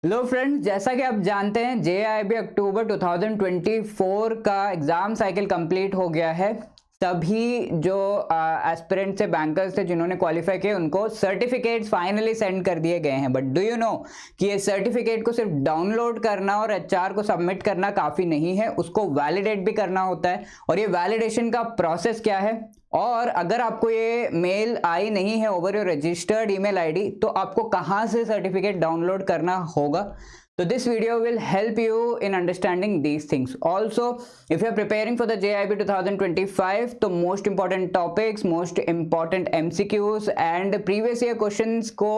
Hello friends, जैसा कि आप जानते हैं जेआईबी अक्टूबर 2024 का एग्ज़ाम साइकिल कंप्लीट हो गया है। सभी जो एस्पिरेंट्स से बैंकर्स थे जिन्होंने क्वालिफाई किए उनको सर्टिफिकेट्स फाइनली सेंड कर दिए गए हैं। बट डू यू नो कि ये सर्टिफिकेट को सिर्फ डाउनलोड करना और एचआर को सबमिट करना काफ़ी नहीं है, उसको वैलिडेट भी करना होता है। और ये वैलिडेशन का प्रोसेस क्या है, और अगर आपको ये मेल आई नहीं है over your registered email ID तो आपको कहाँ से सर्टिफिकेट डाउनलोड करना होगा। So this video will help you in understanding these things. Also, if you are preparing for the JIB 2025, तो most important topics, most important MCQs and previous year questions को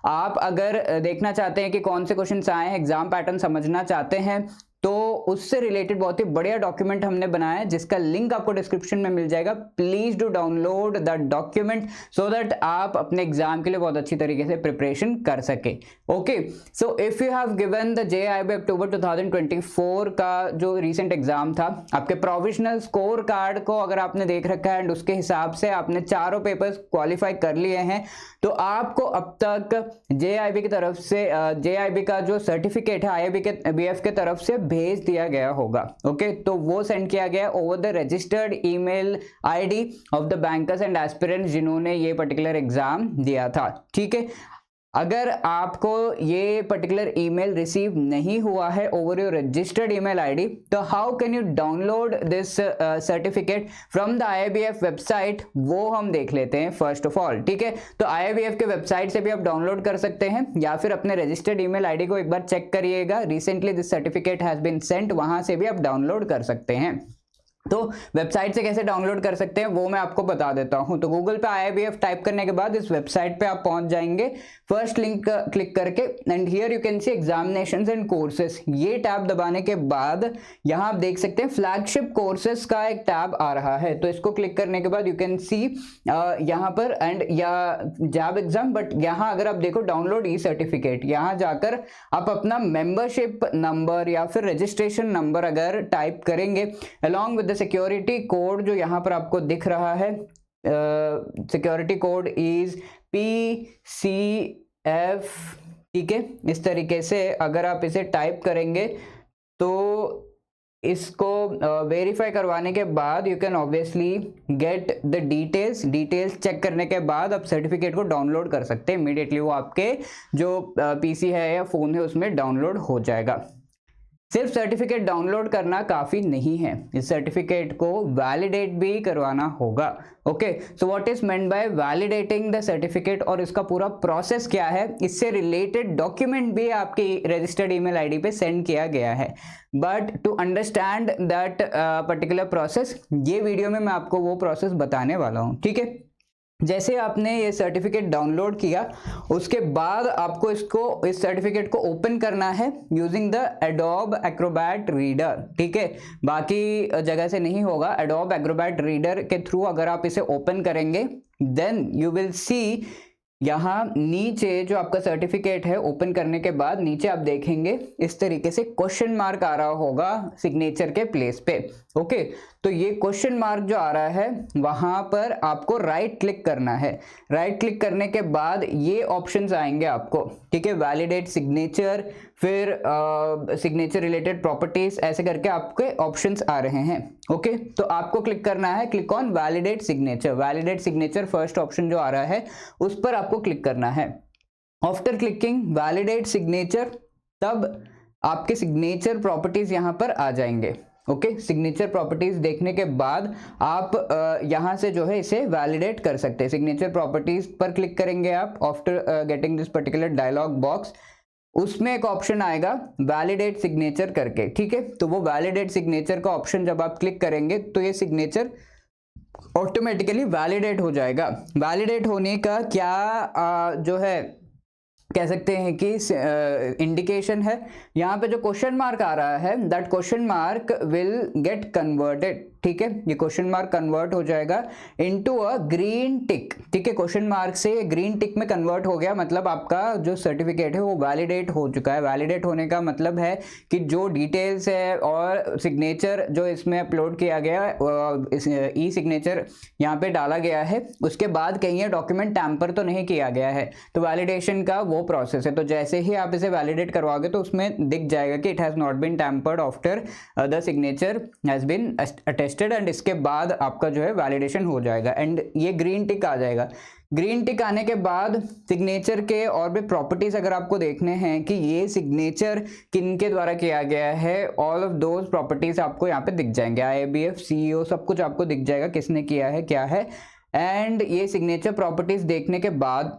आप अगर देखना चाहते हैं कि कौन से क्वेश्चंस आए हैं, एग्जाम पैटर्न समझना चाहते हैं, तो उससे रिलेटेड बहुत ही बढ़िया डॉक्यूमेंट हमने बनाया है जिसका लिंक आपको डिस्क्रिप्शन में मिल जाएगा। Please do download the document so that आप अपने एग्जाम के लिए बहुत अच्छी तरीके से प्रिपरेशन कर सके। Okay, so if you have given the JAIIB October 2024 का जो रिसेंट एग्जाम था, आपके प्रोविजनल स्कोर कार्ड को अगर आपने देख रखा है एंड उसके हिसाब से आपने चारों पेपर्स क्वालिफाई कर लिए हैं, तो आपको अब तक जेआईबी की तरफ से जेआईबी का जो सर्टिफिकेट है आईआईबी के बीएफ के तरफ से भेज दिया गया होगा। ओके, तो वो सेंड किया गया over the registered email ID of the bankers and aspirants जिन्होंने ये पर्टिकुलर एग्जाम दिया था। ठीक है, अगर आपको ये पर्टिकुलर ईमेल रिसीव नहीं हुआ है over your registered email ID, तो how can you download this certificate from the IIBF website, वो हम देख लेते हैं फर्स्ट ऑफ ऑल। ठीक है, तो आईआईबीएफ के वेबसाइट से भी आप डाउनलोड कर सकते हैं या फिर अपने रजिस्टर्ड ईमेल आईडी को एक बार चेक करिएगा, recently this certificate has been sent, वहां से भी आप डाउनलोड कर सकते हैं। तो वेबसाइट से कैसे डाउनलोड कर सकते हैं वो मैं आपको बता देता हूं। तो गूगल पे आईआईबीएफ टाइप करने के बाद इस वेबसाइट पे आप पहुंच जाएंगे, फर्स्ट लिंक क्लिक करके, and here you can see examinations and courses. ये टैब दबाने के बाद यहां आप देख सकते हैं फ्लैगशिप कोर्सेज का एक टैब आ रहा है, तो इसको क्लिक करने के बाद यू कैन सी यहां पर एंड या जैब एग्जाम, बट यहां अगर आप देखो डाउनलोड ई सर्टिफिकेट, यहां जाकर आप अपना मेंबरशिप नंबर या फिर रजिस्ट्रेशन नंबर अगर टाइप करेंगे अलॉन्ग विद सिक्योरिटी कोड जो यहां पर आपको दिख रहा है, सिक्योरिटी कोड इज PCF। ठीक है, इस तरीके से अगर आप इसे टाइप करेंगे तो इसको वेरीफाई करवाने के बाद you can obviously get the details check करने के बाद आप सर्टिफिकेट को डाउनलोड कर सकते हैं इमीडिएटली, वो आपके जो पीसी है या फोन है उसमें डाउनलोड हो जाएगा। सिर्फ सर्टिफिकेट डाउनलोड करना काफी नहीं है, इस सर्टिफिकेट को वैलिडेट भी करवाना होगा। Okay, so what is meant by validating the certificate और इसका पूरा प्रोसेस क्या है, इससे रिलेटेड डॉक्यूमेंट भी आपकी रजिस्टर्ड ईमेल आईडी पे सेंड किया गया है। But to understand that particular process, ये वीडियो में मैं आपको वो प्रोसेस बताने वाला हूँ। ठीक है, जैसे आपने ये सर्टिफिकेट डाउनलोड किया उसके बाद आपको इस सर्टिफिकेट को ओपन करना है using the adobe Acrobat reader. ठीक है, बाकी जगह से नहीं होगा, एडोब एक्रोबैट रीडर के थ्रू अगर आप इसे ओपन करेंगे देन यू विल सी यहाँ नीचे जो आपका सर्टिफिकेट है ओपन करने के बाद नीचे आप देखेंगे इस तरीके से क्वेश्चन मार्क आ रहा होगा सिग्नेचर के प्लेस पे। ओके, तो ये क्वेश्चन मार्क जो आ रहा है वहां पर आपको राइट क्लिक करना है। राइट क्लिक करने के बाद ये ऑप्शंस आएंगे आपको। ठीक है, वैलिडेट सिग्नेचर, फिर सिग्नेचर रिलेटेड प्रॉपर्टीज, ऐसे करके आपके ऑप्शंस आ रहे हैं। ओके, तो आपको क्लिक करना है, click on validate signature. Validate signature first option जो आ रहा है उस पर आपको क्लिक करना है। आफ्टर क्लिकिंग वैलिडेट सिग्नेचर, तब आपके सिग्नेचर प्रॉपर्टीज यहां पर आ जाएंगे। ओके, सिग्नेचर प्रॉपर्टीज देखने के बाद आप यहां से जो है इसे वैलिडेट कर सकते हैं। सिग्नेचर प्रॉपर्टीज पर क्लिक करेंगे आप after getting this particular dialog box, उसमें एक ऑप्शन आएगा वैलिडेट सिग्नेचर करके। ठीक है, तो वो वैलिडेट सिग्नेचर का ऑप्शन जब आप क्लिक करेंगे तो ये सिग्नेचर ऑटोमेटिकली वैलिडेट हो जाएगा। वैलिडेट होने का क्या जो है कह सकते हैं कि इंडिकेशन है, यहाँ पे जो क्वेश्चन मार्क आ रहा है that question mark will get converted ठीक है, ये क्वेश्चन मार्क कन्वर्ट हो जाएगा इनटू अ ग्रीन टिक, ठीक है, क्वेश्चन मार्क से ग्रीन टिक में कन्वर्ट हो गया, मतलब आपका जो सर्टिफिकेट है वो वैलिडेट हो चुका है। वैलिडेट होने का मतलब है कि जो डिटेल्स है और सिग्नेचर जो इसमें अपलोड किया गया ई सिग्नेचर यहाँ पे डाला गया है, उसके बाद कहीं ये डॉक्यूमेंट टैम्पर तो नहीं किया गया है, तो वैलिडेशन का वो प्रोसेस है। तो जैसे ही आप इसे वैलिडेट करवाओगे तो उसमें दिख जाएगा कि it has not been tampered after the signature has been attested, and इसके बाद आपका जो है वैलिडेशन हो जाएगा एंड ये ग्रीन टिक आ जाएगा। ग्रीन टिक आने के बाद सिग्नेचर के और भी प्रॉपर्टीज अगर आपको देखने हैं कि ये सिग्नेचर किन के द्वारा किया गया है, ऑल ऑफ दोज प्रॉपर्टीज आपको यहाँ पे दिख जाएंगे, IABF CEO सब कुछ आपको दिख जाएगा किसने किया है क्या है। एंड ये सिग्नेचर प्रॉपर्टीज देखने के बाद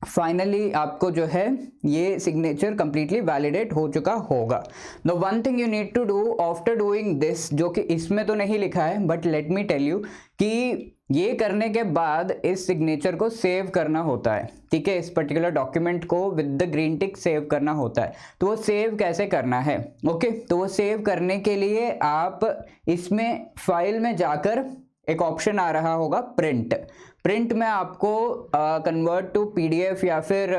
फाइनली आपको जो है ये सिग्नेचर कंप्लीटली वैलिडेट हो चुका होगा। The one thing you need to do after doing this, जो कि इसमें तो नहीं लिखा है but let me tell you कि ये करने के बाद इस सिग्नेचर को सेव करना होता है, ठीक है, इस पर्टिकुलर डॉक्यूमेंट को with the green tick save करना होता है। तो वो सेव कैसे करना है, ओके, तो वो सेव करने के लिए आप इसमें फाइल में जाकर एक ऑप्शन आ रहा होगा प्रिंट में आपको कन्वर्ट टू PDF या फिर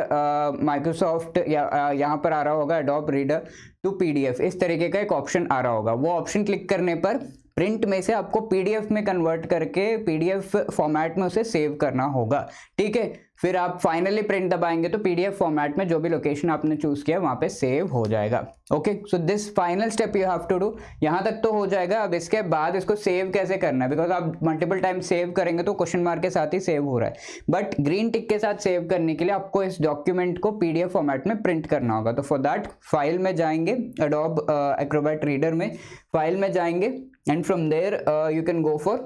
माइक्रोसॉफ्ट या यहाँ पर आ रहा होगा एडोब रीडर टू PDF, इस तरीके का एक ऑप्शन आ रहा होगा। वो ऑप्शन क्लिक करने पर प्रिंट में से आपको PDF में कन्वर्ट करके PDF फॉर्मेट में उसे सेव करना होगा, ठीक है। फिर आप फाइनली प्रिंट दबाएंगे तो PDF फॉर्मेट में जो भी लोकेशन आपने चूज किया वहां पे सेव हो जाएगा। Okay, so this final step you have to do, यहाँ तक तो हो जाएगा। अब इसके बाद इसको सेव कैसे करना है, बिकॉज आप मल्टीपल टाइम सेव करेंगे तो क्वेश्चन मार्क के साथ ही सेव हो रहा है, बट ग्रीन टिक के साथ सेव करने के लिए आपको इस डॉक्यूमेंट को PDF फॉर्मेट में प्रिंट करना होगा। तो फॉर दैट फाइल में जाएंगे, एडोब एक्रोबैट रीडर में फाइल में जाएंगे and from there you can go for,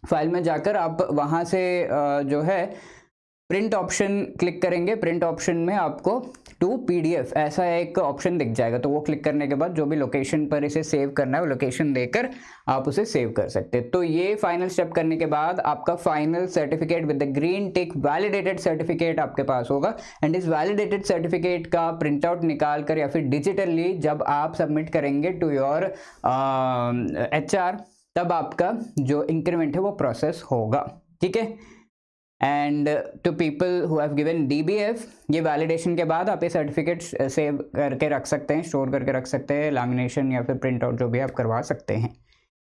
file में जाकर आप वहां से जो है प्रिंट ऑप्शन क्लिक करेंगे। प्रिंट ऑप्शन में आपको टू PDF ऐसा एक ऑप्शन दिख जाएगा, तो वो क्लिक करने के बाद जो भी लोकेशन पर इसे सेव करना है वो लोकेशन देकर आप उसे सेव कर सकते हैं। तो ये फाइनल स्टेप करने के बाद आपका final certificate with the green tick validated certificate आपके पास होगा एंड इस वैलिडेटेड सर्टिफिकेट का प्रिंट आउट निकाल कर या फिर डिजिटली जब आप सबमिट करेंगे टू योर HR, तब आपका जो इंक्रीमेंट है वो प्रोसेस होगा, ठीक है। And to people who have given DBF, ये वैलिडेशन के बाद आप ये सर्टिफिकेट सेव करके रख सकते हैं, स्टोर करके रख सकते हैं, लैमिनेशन या फिर प्रिंट आउट जो भी आप करवा सकते हैं।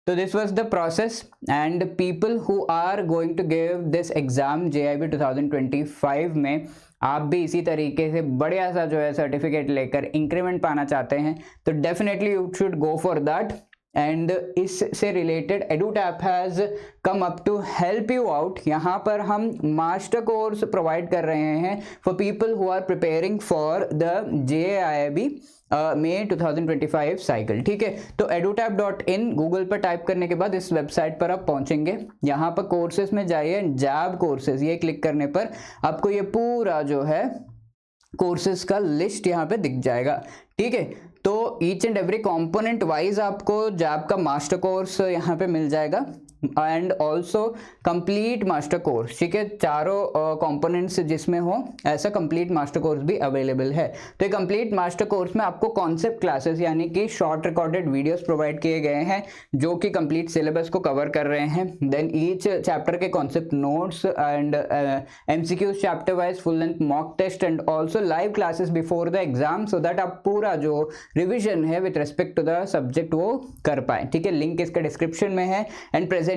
तो this was the process and people who are going to give this exam JIB 2025 में आप भी इसी तरीके से बढ़िया सा जो है सर्टिफिकेट लेकर इंक्रीमेंट पाना चाहते हैं तो definitely you should go for that. And इससे related EduTap has come up to help you out. यहाँ पर हम मास्टर कोर्स प्रोवाइड कर रहे हैं for people who are preparing for the JIB May 2025 cycle, ठीक है। तो edutap.in गूगल पर टाइप करने के बाद इस वेबसाइट पर आप पहुंचेंगे, यहाँ पर कोर्सेज में जाइए, जैब कोर्सेज ये क्लिक करने पर आपको ये पूरा जो है कोर्सेज का लिस्ट यहाँ पे दिख जाएगा, ठीक है। तो each and every component wise आपको जैब का मास्टर कोर्स यहाँ पे मिल जाएगा and also complete master course, ठीक है। चारों कंपोनेंट्स जिसमें हो ऐसा कंप्लीट मास्टर कोर्स भी अवेलेबल है। तो ये कंप्लीट मास्टर कोर्स में आपको कॉन्सेप्ट क्लासेस यानी कि शॉर्ट रिकॉर्डेड वीडियोस प्रोवाइड किए गए हैं जो कि कंप्लीट सिलेबस को कवर कर रहे हैं। देन ईच चैप्टर के concept notes and MCQs chapter wise, full length mock test and also live classes before the exam, so that आप पूरा जो रिविजन है with respect to the subject वो कर पाए, ठीक है। लिंक इसका डिस्क्रिप्शन में है एंड प्रेजेंटली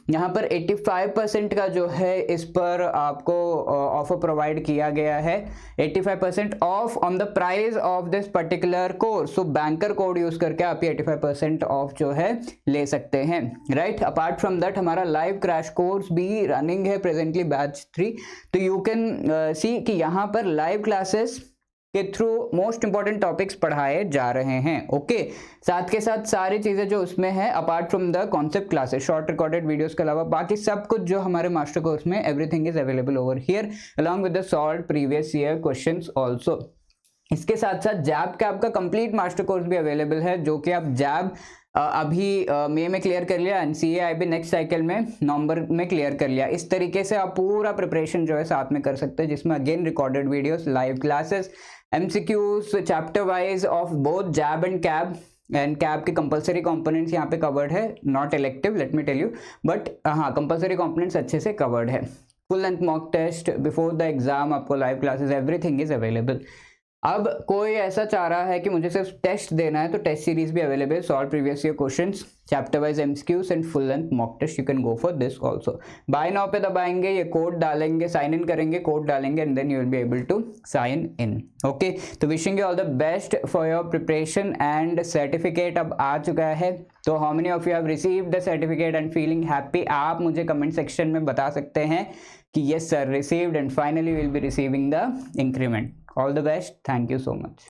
यहाँ पर 85% का जो है इस पर आपको ऑफर प्रोवाइड किया गया है, 85% of on the price of this particular course. So banker code use करके आप ये 85% ऑफ जो है ले सकते हैं, राइट। अपार्ट फ्रॉम दैट हमारा लाइव क्रैश कोर्स भी रनिंग है प्रेजेंटली बैच 3, तो यू कैन सी कि यहाँ पर लाइव क्लासेस के थ्रू मोस्ट इंपॉर्टेंट टॉपिक्स पढ़ाए जा रहे हैं, ओके। साथ के साथ सारी चीज़ें जो उसमें है apart from the concept classes, short recorded videos के अलावा बाकी सब कुछ जो हमारे मास्टर कोर्स में everything is available over here along with the solve previous year questions also. इसके साथ साथ जैब का आपका कंप्लीट मास्टर कोर्स भी अवेलेबल है जो कि आप जैब अभी मई में क्लियर कर लिया, CAIB नेक्स्ट साइकिल में नवंबर में क्लियर कर लिया। इस तरीके से आप पूरा प्रिपरेशन जो है साथ में कर सकते हैं, जिसमें again recorded videos, live classes, MCQs chapter wise of both JAIIB and CAIIB and CAIIB के कंपलसरी कंपोनेंट्स यहाँ पे कवर्ड है, not elective, let me tell you, but हाँ कंपलसरी कंपोनेंट्स अच्छे से कवर्ड है। Full length mock test before the exam, आपको live classes, everything is available. अब कोई ऐसा चाह रहा है कि मुझे सिर्फ टेस्ट देना है, तो टेस्ट सीरीज भी available, solve previous year questions, chapter wise MCQs and full length mock test, you can go for this also. Buy now पे दबाएंगे, ये कोड डालेंगे, साइन इन करेंगे, कोड डालेंगे and then you will be able to sign in. Okay, तो wishing you all the best for your preparation and certificate अब आ चुका है। तो how many of you have received the certificate and feeling happy, आप मुझे comment section में बता सकते हैं कि yes sir received and finally we'll be receiving the increment. All the best, thank you so much.